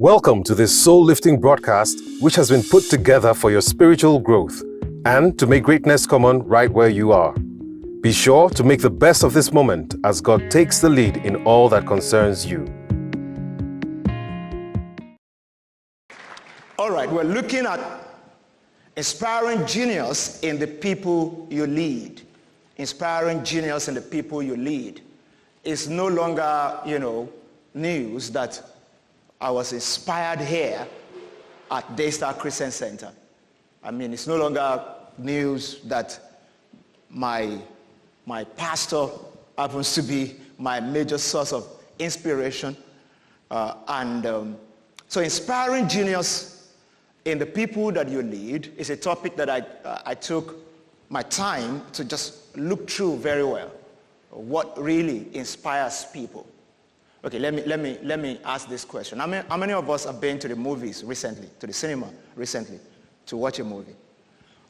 Welcome to this soul-lifting broadcast, which has been put together for your spiritual growth and to make greatness common right where you are. Be sure to make the best of this moment as God takes the lead in all that concerns you. All right, we're looking at inspiring genius in the people you lead. Inspiring genius in the people you lead. It's no longer, news that I was inspired here at Daystar Christian Center. I mean, it's no longer news that my pastor happens to be my major source of inspiration. So inspiring genius in the people that you lead is a topic that I took my time to just look through very well. What really inspires people? Okay, let me ask this question. How many of us have been to the movies recently, to the cinema recently, to watch a movie?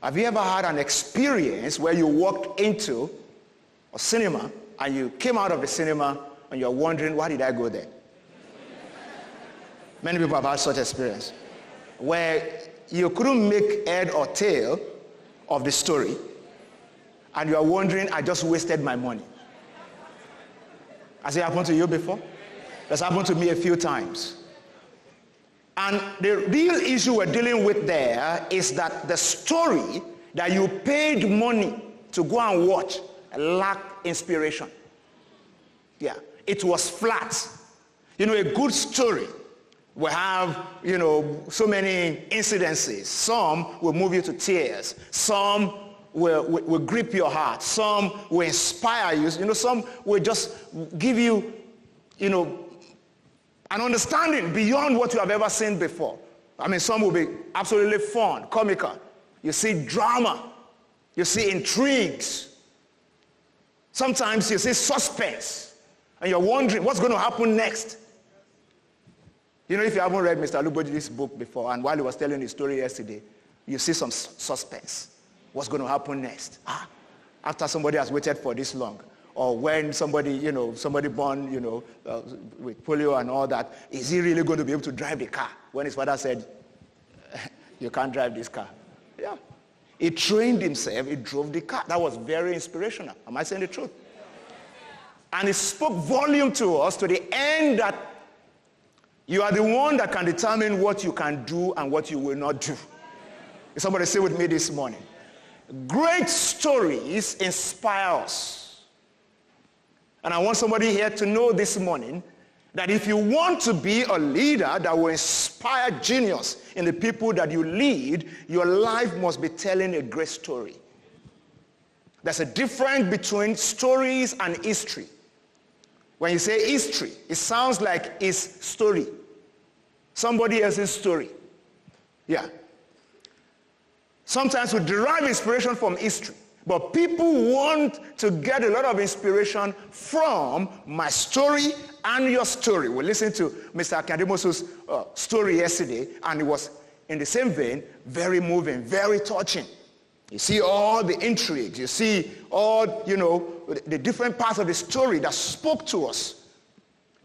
Have you ever had an experience where you walked into a cinema and you came out of the cinema and you're wondering, why did I go there? Many people have had such experience, where you couldn't make head or tail of the story and you are wondering, I just wasted my money. Has it happened to you before? That's happened to me a few times. And the real issue we're dealing with there is that the story that you paid money to go and watch lacked inspiration. Yeah, it was flat. A good story will have, so many incidences. Some will move you to tears. Some will grip your heart. Some will inspire you. Some will just give you, an understanding beyond what you have ever seen before. I mean, some will be absolutely fun, comical. You see drama. You see intrigues. Sometimes you see suspense. And you're wondering what's going to happen next. If you haven't read Mr. Lubodi's book before, and while he was telling his story yesterday, you see some suspense. What's going to happen next? After somebody has waited for this long. Or when somebody, somebody born, with polio and all that, is he really going to be able to drive the car? When his father said, you can't drive this car. Yeah. He trained himself, he drove the car. That was very inspirational. Am I saying the truth? And it spoke volume to us to the end that you are the one that can determine what you can do and what you will not do. Somebody say with me this morning. Great stories inspire us. And I want somebody here to know this morning that if you want to be a leader that will inspire genius in the people that you lead, your life must be telling a great story. There's a difference between stories and history. When you say history, it sounds like his story. Somebody else's story. Yeah. Sometimes we derive inspiration from history. But people want to get a lot of inspiration from my story and your story. We listened to Mr. Akadimosu's story yesterday, and it was, in the same vein, very moving, very touching. You see all the intrigues. You see all, the different parts of the story that spoke to us.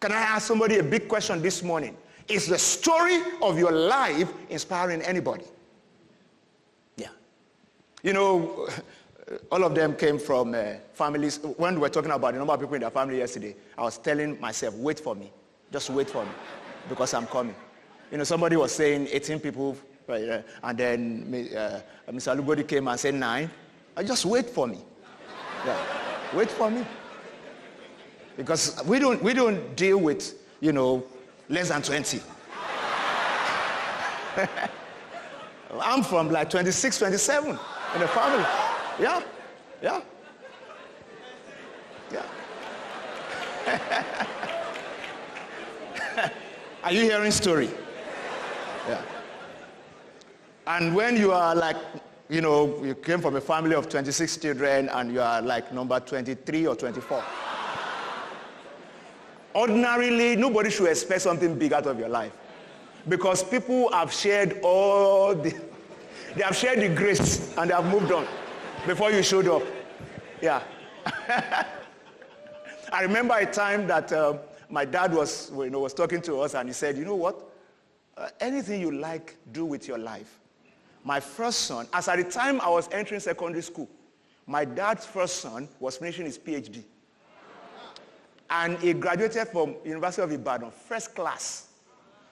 Can I ask somebody a big question this morning? Is the story of your life inspiring anybody? Yeah. All of them came from families. When we were talking about the number of people in their family yesterday, I was telling myself, wait for me. Just wait for me, because I'm coming. Somebody was saying 18 people, and then Mr. Lubodi came and said 9. Just wait for me. Yeah. Wait for me. Because we don't deal with, less than 20. I'm from like 26, 27 in the family. Yeah. Are you hearing story? Yeah. And when you are like, you came from a family of 26 children and you are like number 23 or 24. Ordinarily, nobody should expect something big out of your life. Because people have shared they have shared the grace and they have moved on before you showed up. Yeah. I remember a time that my dad was talking to us, and he said, you know what? anything you like, do with your life. My first son, as at the time I was entering secondary school, my dad's first son was finishing his PhD. And he graduated from University of Ibadan, first class.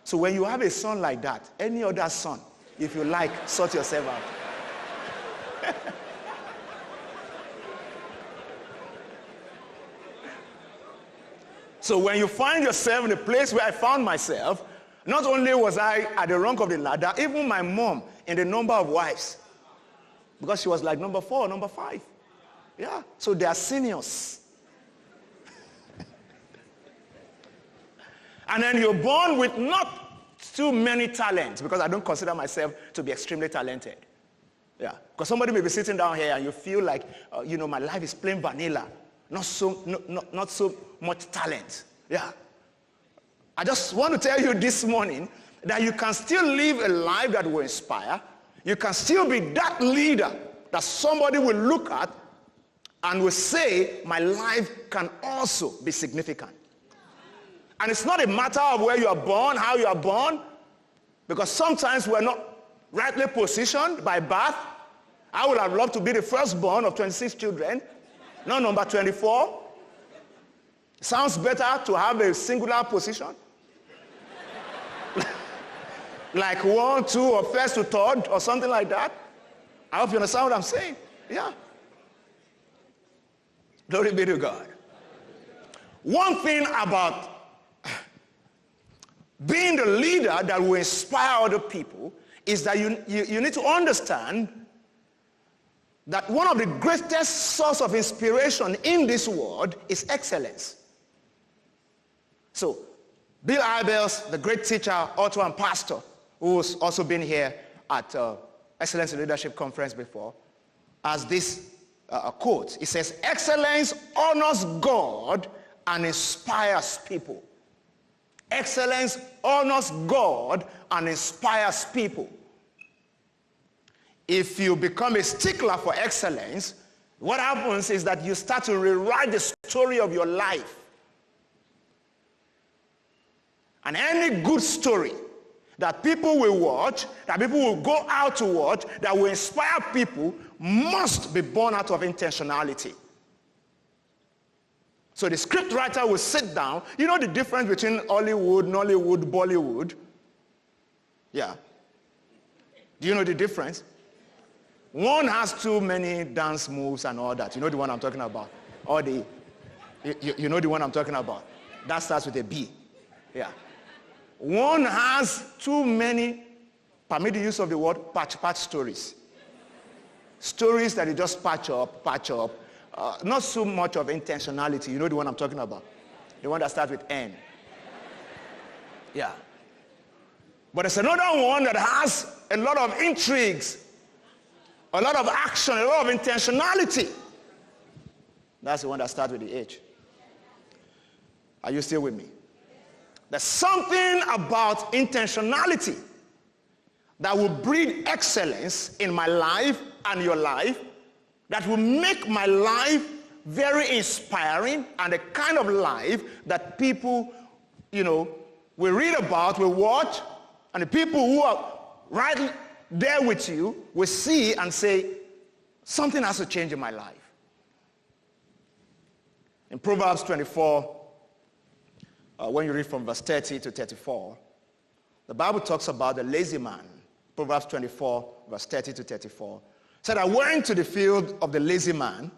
So when you have a son like that, any other son, if you like, sort yourself out. So when you find yourself in the place where I found myself, not only was I at the rung of the ladder, even my mom in the number of wives. Because she was like number 4, number 5. Yeah, so they are seniors. And then you're born with not too many talents, because I don't consider myself to be extremely talented. Yeah, because somebody may be sitting down here and you feel like, my life is plain vanilla. Not so much talent. Yeah. I just want to tell you this morning that you can still live a life that will inspire. You can still be that leader that somebody will look at and will say, my life can also be significant. And it's not a matter of where you are born, how you are born, because sometimes we're not rightly positioned by birth. I would have loved to be the firstborn of 26 children, not number 24. Sounds better to have a singular position. Like 1, 2, or first to third, or something like that. I hope you understand what I'm saying. Yeah. Glory be to God. One thing about being the leader that will inspire other people is that you need to understand that one of the greatest sources of inspiration in this world is excellence. So, Bill Hybels, the great teacher, author, and pastor, who's also been here at Excellence in Leadership Conference before, has this quote. It says, excellence honors God and inspires people. Excellence honors God and inspires people. If you become a stickler for excellence, what happens is that you start to rewrite the story of your life. And any good story that people will watch, that people will go out to watch, that will inspire people, must be born out of intentionality. So the scriptwriter will sit down. You know the difference between Hollywood, Nollywood, Bollywood? Yeah. Do you know the difference? One has too many dance moves and all that. You know the one I'm talking about? You know the one I'm talking about? That starts with a B. Yeah. One has too many, permit the use of the word, patch stories. Stories that you just patch up. Not so much of intentionality. You know the one I'm talking about? The one that starts with N. Yeah. But there's another one that has a lot of intrigues, a lot of action, a lot of intentionality. That's the one that starts with the H. Are you still with me? There's something about intentionality that will breed excellence in my life and your life, that will make my life very inspiring, and the kind of life that people, will read about, will watch, and the people who are right there with you will see and say, something has to change in my life. In Proverbs 24, when you read from verse 30 to 34, the Bible talks about the lazy man. Proverbs 24, verse 30 to 34. Said, I went to the field of the lazy man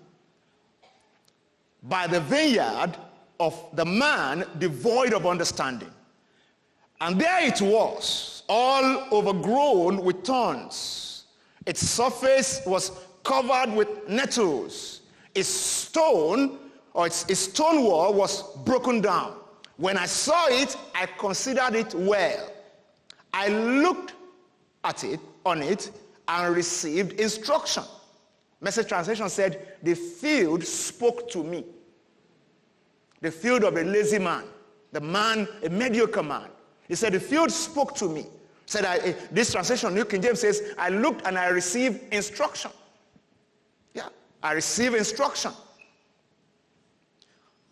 by the vineyard of the man devoid of understanding. And there it was, all overgrown with thorns. Its surface was covered with nettles. Its stone wall was broken down. When I saw it, I considered it well. I looked at it, on it, and received instruction. Message translation said, the field spoke to me. The field of a lazy man, the man, a mediocre man. He said, the field spoke to me. Said, this translation, New King James says, I looked and I received instruction. Yeah, I received instruction.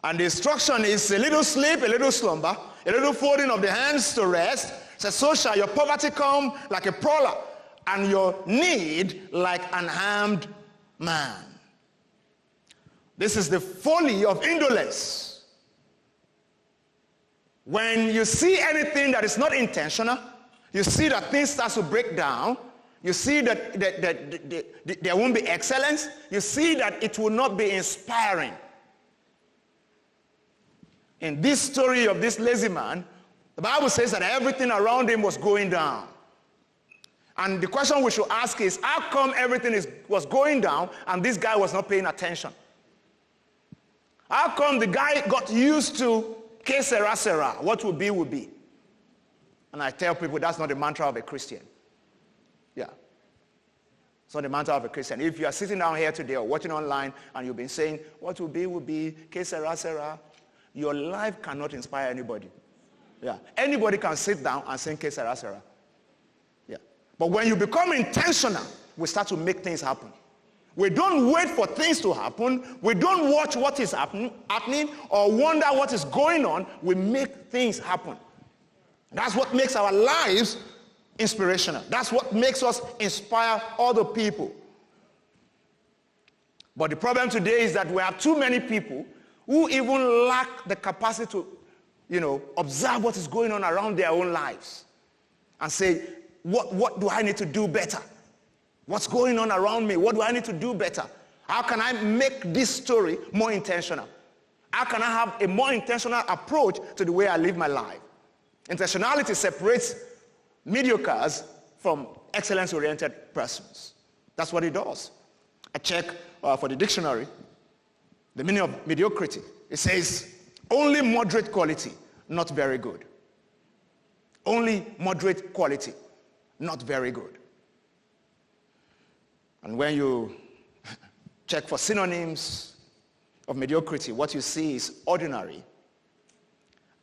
And the instruction is a little sleep, a little slumber, a little folding of the hands to rest. says, so shall your poverty come like a prowler, and your need like an armed man. This is the folly of indolence. When you see anything that is not intentional, you see that things start to break down, you see that there won't be excellence, you see that it will not be inspiring. In this story of this lazy man, the Bible says that everything around him was going down. And the question we should ask is, how come everything was going down and this guy was not paying attention? How come the guy got used to que sera, sera, what will be, will be? And I tell people that's not the mantra of a Christian. Yeah. It's not the mantra of a Christian. If you are sitting down here today or watching online and you've been saying, what will be, que sera, sera, your life cannot inspire anybody. Yeah. Anybody can sit down and sing que sera, sera. Yeah. But when you become intentional, we start to make things happen. We don't wait for things to happen. We don't watch what is happening or wonder what is going on. We make things happen. That's what makes our lives inspirational. That's what makes us inspire other people. But the problem today is that we have too many people who even lack the capacity to, observe what is going on around their own lives and say, what do I need to do better? What's going on around me? What do I need to do better? How can I make this story more intentional? How can I have a more intentional approach to the way I live my life? Intentionality separates mediocres from excellence-oriented persons. That's what it does. I check for the dictionary, the meaning of mediocrity. It says, only moderate quality, not very good. Only moderate quality, not very good. And when you check for synonyms of mediocrity, what you see is ordinary,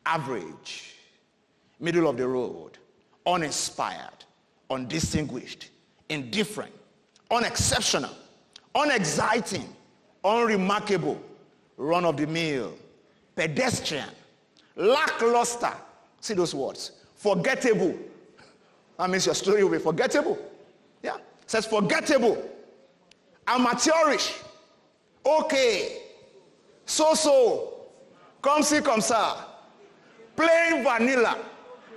average, middle of the road, uninspired, undistinguished, indifferent, unexceptional, unexciting, unremarkable, run-of-the-mill, pedestrian, lackluster. See those words. Forgettable. That means your story will be forgettable. Yeah. It says forgettable, amateurish, okay, so, come see, come sir, plain vanilla,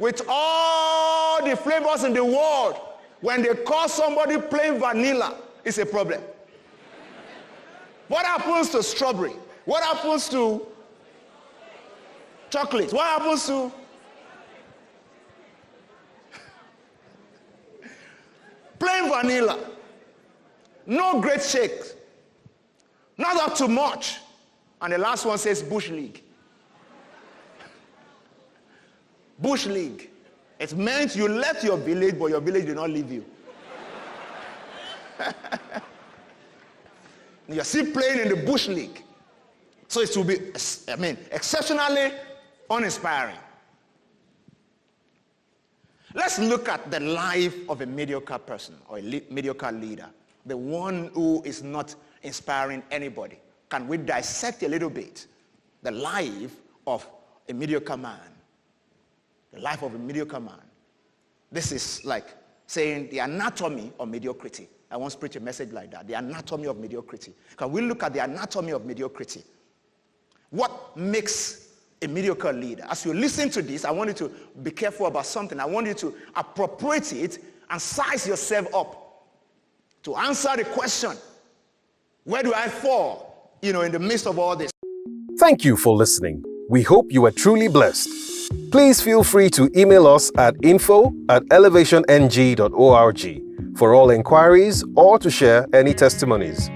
with all the flavors in the world. When they call somebody plain vanilla, it's a problem. What happens to strawberry? What happens to chocolate? What happens to... plain vanilla. No great shakes. Not up to much. And the last one says Bush League. Bush League. It meant you left your village, but your village did not leave you. You're still playing in the Bush League. So it will be, exceptionally uninspiring. Let's look at the life of a mediocre person or a mediocre leader, the one who is not inspiring anybody. Can we dissect a little bit the life of a mediocre man? The life of a mediocre man. This is like saying the anatomy of mediocrity. I once preached a message like that, the anatomy of mediocrity. Can we look at the anatomy of mediocrity? What makes a mediocre leader? As you listen to this, I want you to be careful about something. I want you to appropriate it and size yourself up to answer the question, where do I fall, in the midst of all this? Thank you for listening. We hope you were truly blessed. Please feel free to email us at info@elevationg.org for all inquiries or to share any testimonies.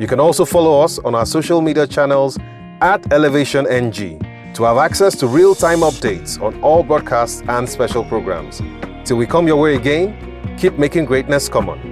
You can also follow us on our social media channels @ElevationNG to have access to real-time updates on all broadcasts and special programs. Till we come your way again, keep making greatness common.